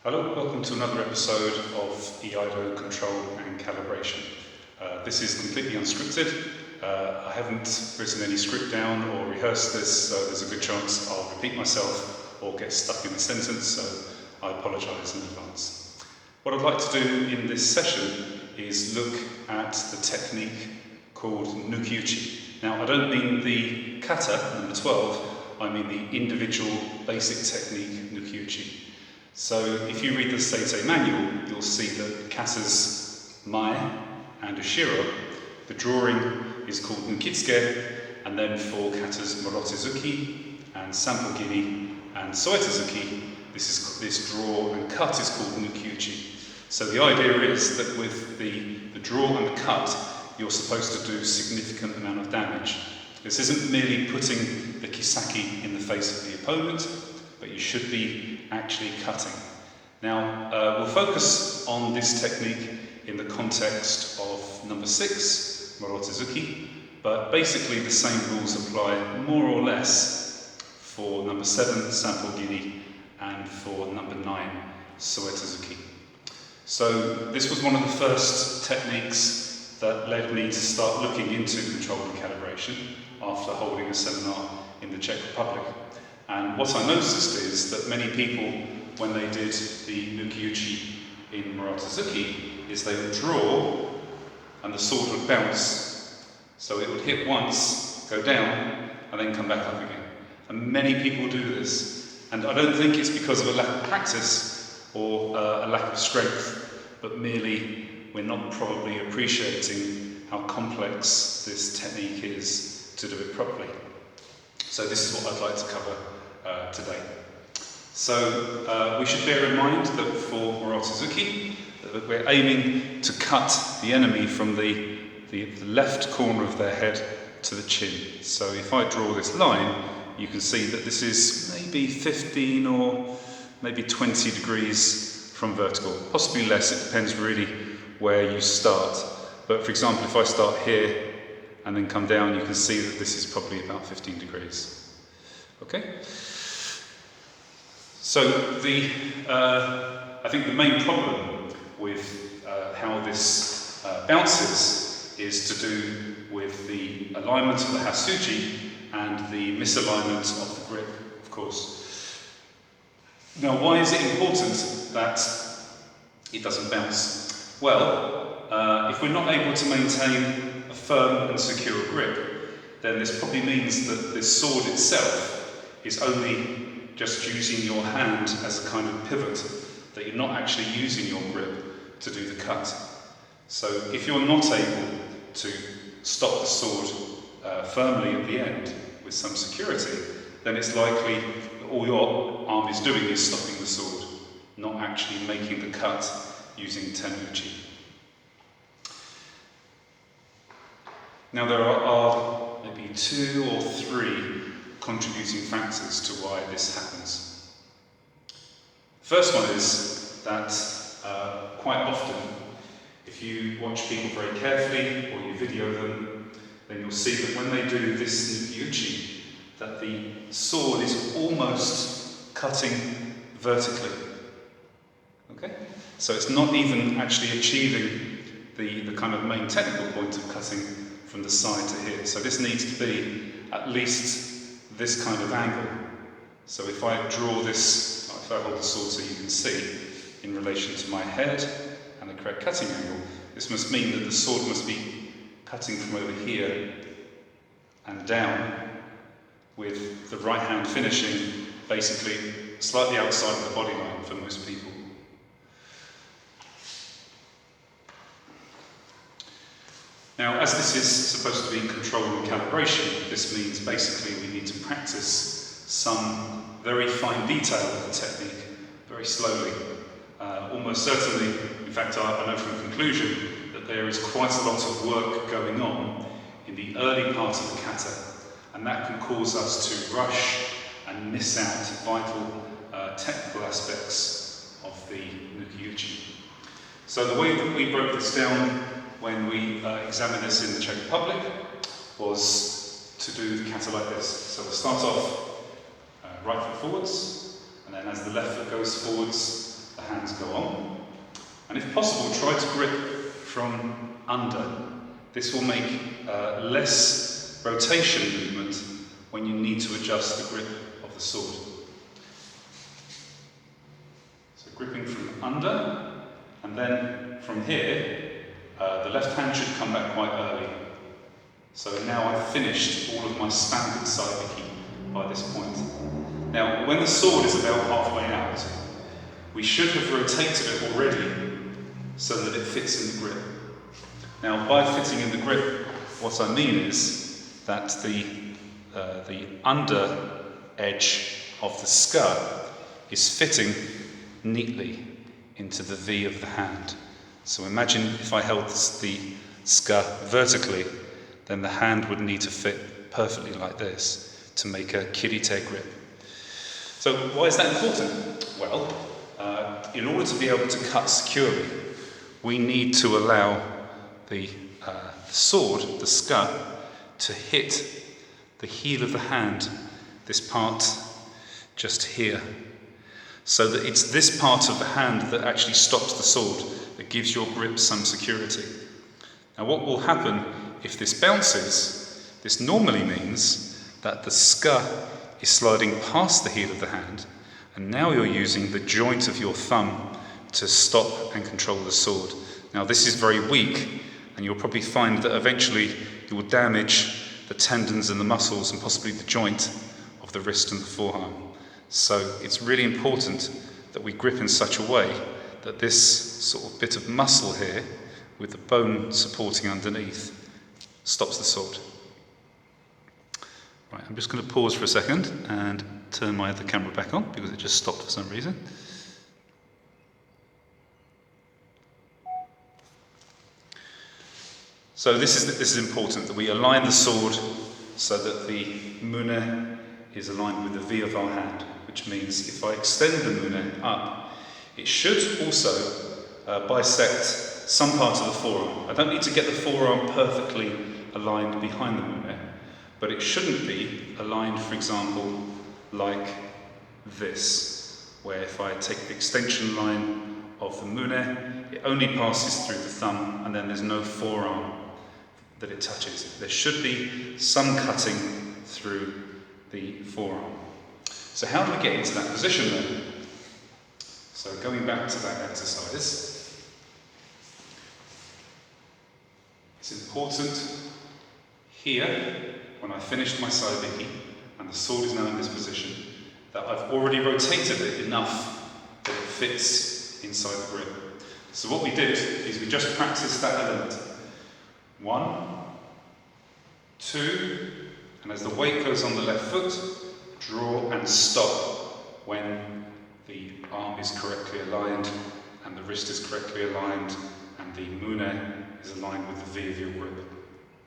Hello, welcome to another episode of EIDO Control and Calibration. This is completely unscripted. I haven't written any script down or rehearsed this, so there's a good chance I'll repeat myself or get stuck in a sentence, so I apologise in advance. What I'd like to do in this session is look at the technique called Nukiuchi. Now, I don't mean the kata, number 12, I mean the individual basic technique Nukiuchi. So if you read the Seitei manual, you'll see that katas Mae and Ushiro, the drawing is called Nukitsuke, and then for katas Morotezuki and Sampogini and Soetazuki, this draw and cut is called Nukiuchi. So the idea is that with the draw and the cut, you're supposed to do a significant amount of damage. This isn't merely putting the kisaki in the face of the opponent, but you should be actually cutting. Now, we'll focus on this technique in the context of number 6, Morotezuki, but basically the same rules apply more or less for number 7, Sampogini, and for number 9, Soetazuki. So this was one of the first techniques that led me to start looking into control and calibration after holding a seminar in the Czech Republic. And what I noticed is that many people, when they did the Nukiuchi in Morotezuki, is they would draw and the sword would bounce. So it would hit once, go down, and then come back up again. And many people do this. And I don't think it's because of a lack of practice or a lack of strength, but merely we're not probably appreciating how complex this technique is to do it properly. So this is what I'd like to cover today. So we should bear in mind that for Morotezuki, that we're aiming to cut the enemy from the left corner of their head to the chin. So if I draw this line, you can see that this is maybe 15 or maybe 20 degrees from vertical, possibly less, it depends really where you start. But for example, if I start here and then come down, you can see that this is probably about 15 degrees. Okay? So I think the main problem with how this bounces is to do with the alignment of the hasuji and the misalignment of the grip, of course. Now, why is it important that it doesn't bounce? Well, if we're not able to maintain a firm and secure grip, then this probably means that this sword itself is only just using your hand as a kind of pivot, that you're not actually using your grip to do the cut. So if you're not able to stop the sword firmly at the end with some security, then it's likely that all your arm is doing is stopping the sword, not actually making the cut using tenuchi. Now there are maybe 2 or 3 contributing factors to why this happens. The first one is that quite often, if you watch people very carefully or you video them, then you'll see that when they do this Nukiuchi, that the sword is almost cutting vertically. Okay? So it's not even actually achieving the kind of main technical point of cutting from the side to here. So this needs to be at least this kind of angle. So if I draw this, if I hold the sword so you can see, in relation to my head and the correct cutting angle, this must mean that the sword must be cutting from over here and down, with the right hand finishing basically slightly outside of the body line for most people. Now, as this is supposed to be in control and calibration, this means basically we need to practice some very fine detail of the technique very slowly. Almost certainly, in fact, I know from conclusion that there is quite a lot of work going on in the early part of the kata, and that can cause us to rush and miss out vital technical aspects of the Nukiuchi. So the way that we broke this down when we examined this in the Czech Republic was to do the kata like this. So we'll start off right foot forwards, and then as the left foot goes forwards, the hands go on. And if possible, try to grip from under. This will make less rotation movement when you need to adjust the grip of the sword. So gripping from under, and then from here, the left hand should come back quite early. So now I've finished all of my standard saibiki by this point. Now, when the sword is about halfway out, we should have rotated it already so that it fits in the grip. Now, by fitting in the grip, what I mean is that the under edge of the ska is fitting neatly into the V of the hand. So imagine if I held the ska vertically, then the hand would need to fit perfectly like this to make a kirite grip. So why is that important? Well, in order to be able to cut securely, we need to allow the sword, the ska, to hit the heel of the hand, this part just here, so that it's this part of the hand that actually stops the sword, that gives your grip some security. Now what will happen if this bounces? This normally means that the ska is sliding past the heel of the hand, and now you're using the joint of your thumb to stop and control the sword. Now this is very weak, and you'll probably find that eventually you will damage the tendons and the muscles and possibly the joint of the wrist and the forearm. So it's really important that we grip in such a way that this sort of bit of muscle here, with the bone supporting underneath, stops the sword. Right, I'm just going to pause for a second and turn my other camera back on because it just stopped for some reason. So this is important, that we align the sword so that the mune is aligned with the V of our hand, which means if I extend the mune up, it should also bisect some part of the forearm. I don't need to get the forearm perfectly aligned behind the mune, but it shouldn't be aligned, for example, like this, where if I take the extension line of the mune, it only passes through the thumb and then there's no forearm that it touches. There should be some cutting through the forearm. So how do we get into that position then? So going back to that exercise, it's important here, when I finished my saibiki and the sword is now in this position, that I've already rotated it enough that it fits inside the grip. So what we did is we just practiced that element. 1, 2, and as the weight goes on the left foot, draw and stop when the arm is correctly aligned and the wrist is correctly aligned and the mune is aligned with the V of your grip.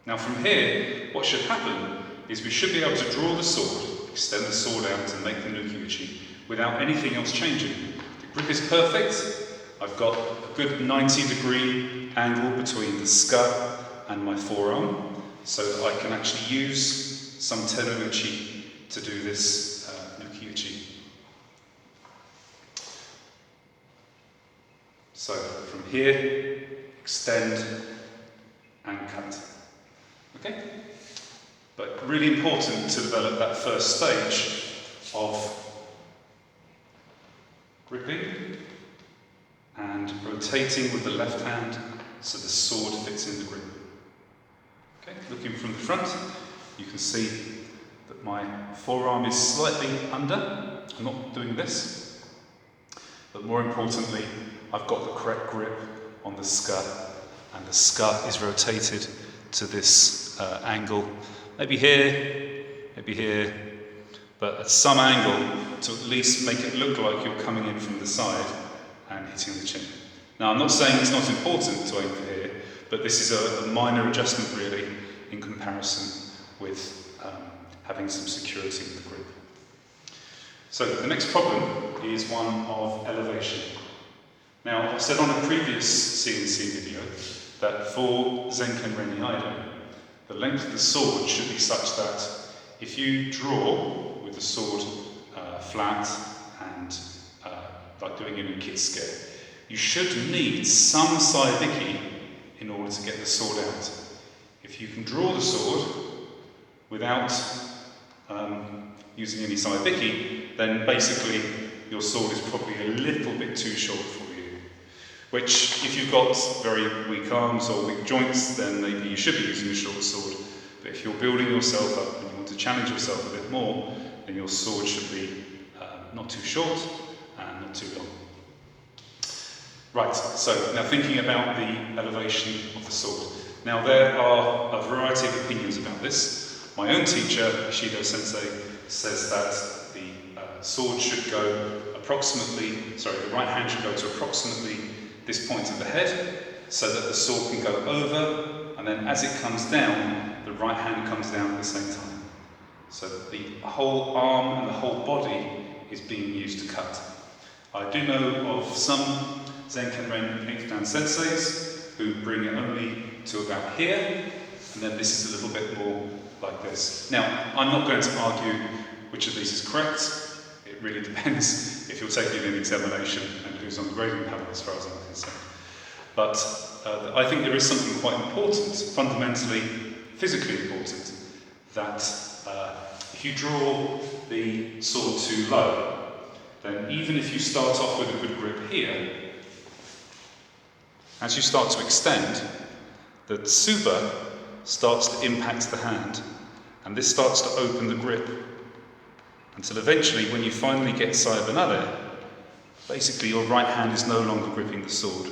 Now from here, what should happen is we should be able to draw the sword, extend the sword out and make the Nukiuchi without anything else changing. The grip is perfect. I've got a good 90-degree angle between the ska and my forearm, so that I can actually use some teruuchi to do this Nukiuchi. So from here, extend and cut. Okay? But really important to develop that first stage of gripping and rotating with the left hand so the sword fits in the grip. Okay, looking from the front, you can see that my forearm is slightly under. I'm not doing this. But more importantly, I've got the correct grip on the ska, and the ska is rotated to this angle. Maybe here, but at some angle to at least make it look like you're coming in from the side and hitting the chin. Now, I'm not saying it's not important to aim for here, but this is a minor adjustment really in comparison with having some security with the grip. So the next problem is one of elevation. Now, I've said on a previous CNC video that for Zenken Reni Aido, the length of the sword should be such that if you draw with the sword flat and like doing a new kid scare, you should need some saibiki in order to get the sword out. If you can draw the sword without using any saibiki, then basically your sword is probably a little bit too short for you. Which, if you've got very weak arms or weak joints, then maybe you should be using a short sword. But if you're building yourself up and you want to challenge yourself a bit more, then your sword should be not too short and not too long. Right, so now thinking about the elevation of the sword. Now there are a variety of opinions about this. My own teacher, Ishido Sensei, says that the sword should go approximately, the right hand should go to approximately this point of the head, so that the sword can go over, and then as it comes down, the right hand comes down at the same time. So that the whole arm and the whole body is being used to cut. I do know of some Zenken-ren 8th Dan senseis who bring it only to about here, and then this is a little bit more like this. Now, I'm not going to argue which of these is correct. It really depends if you're taking an examination and who's on the grading panel, as far as I'm concerned. But I think there is something quite important, fundamentally, physically important, that if you draw the sword too low, then even if you start off with a good grip here, as you start to extend, the tsuba starts to impact the hand, and this starts to open the grip, until eventually, when you finally get sayabinare, basically your right hand is no longer gripping the sword,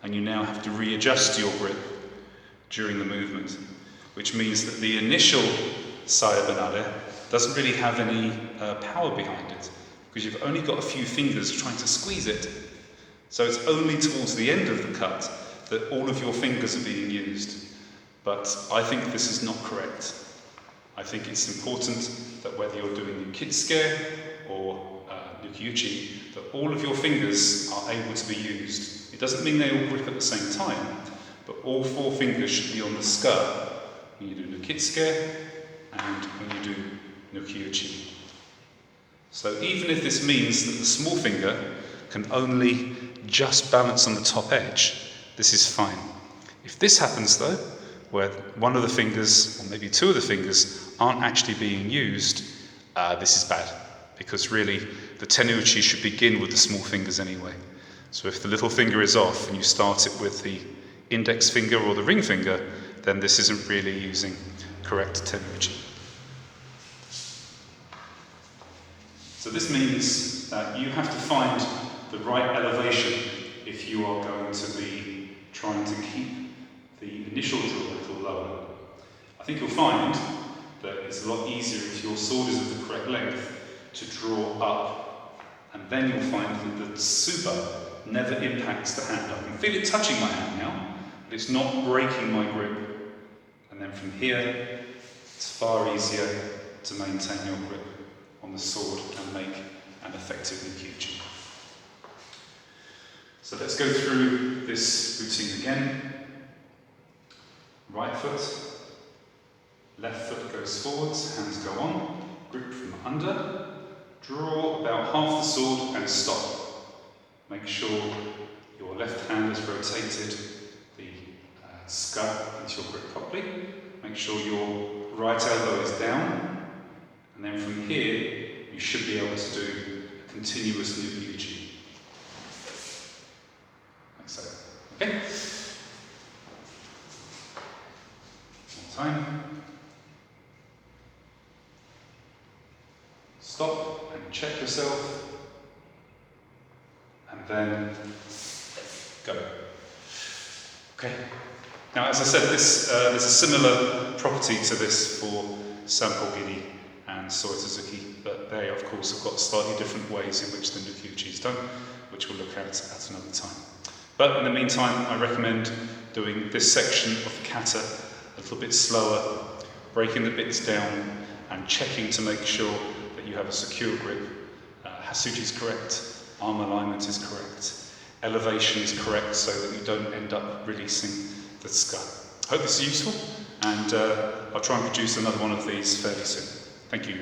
and you now have to readjust your grip during the movement, which means that the initial sayabinare doesn't really have any power behind it, because you've only got a few fingers trying to squeeze it. So it's only towards the end of the cut that all of your fingers are being used. But I think this is not correct. I think it's important that whether you're doing a kid scare or Nukiuchi, that all of your fingers are able to be used. It doesn't mean they all grip at the same time, but all 4 fingers should be on the skirt when you do kid scare and when you do Nukiuchi. So even if this means that the small finger can only just balance on the top edge, this is fine. If this happens though, where one of the fingers, or maybe 2 of the fingers, aren't actually being used, this is bad, because really the tenuichi should begin with the small fingers anyway. So if the little finger is off and you start it with the index finger or the ring finger, then this isn't really using correct tenuichi. So this means that you have to find the right elevation if you are going to be trying to keep the initial draw a little lower. I think you'll find that it's a lot easier if your sword is of the correct length to draw up, and then you'll find that the tsuba never impacts the hand. I can feel it touching my hand now, but it's not breaking my grip. And then from here, it's far easier to maintain your grip on the sword and make an effective Nukiuchi. So let's go through this routine again. Right foot, left foot goes forwards, hands go on, grip from under, draw about half the sword and stop. Make sure your left hand has rotated the scut into your grip properly. Make sure your right elbow is down, and then from here you should be able to do a continuous Nukiuchi. Like so. Okay? One time. Stop and check yourself, and then go. Okay. Now, as I said, there's a similar property to this for Sanpogiri and Morotezuki, but they, of course, have got slightly different ways in which the Nukiuchi is done, which we'll look at another time. But in the meantime, I recommend doing this section of the kata a little bit slower, breaking the bits down, and checking to make sure that you have a secure grip. Hasuji is correct, arm alignment is correct, elevation is correct so that you don't end up releasing the scut. I hope this is useful, and I'll try and produce another one of these fairly soon. Thank you.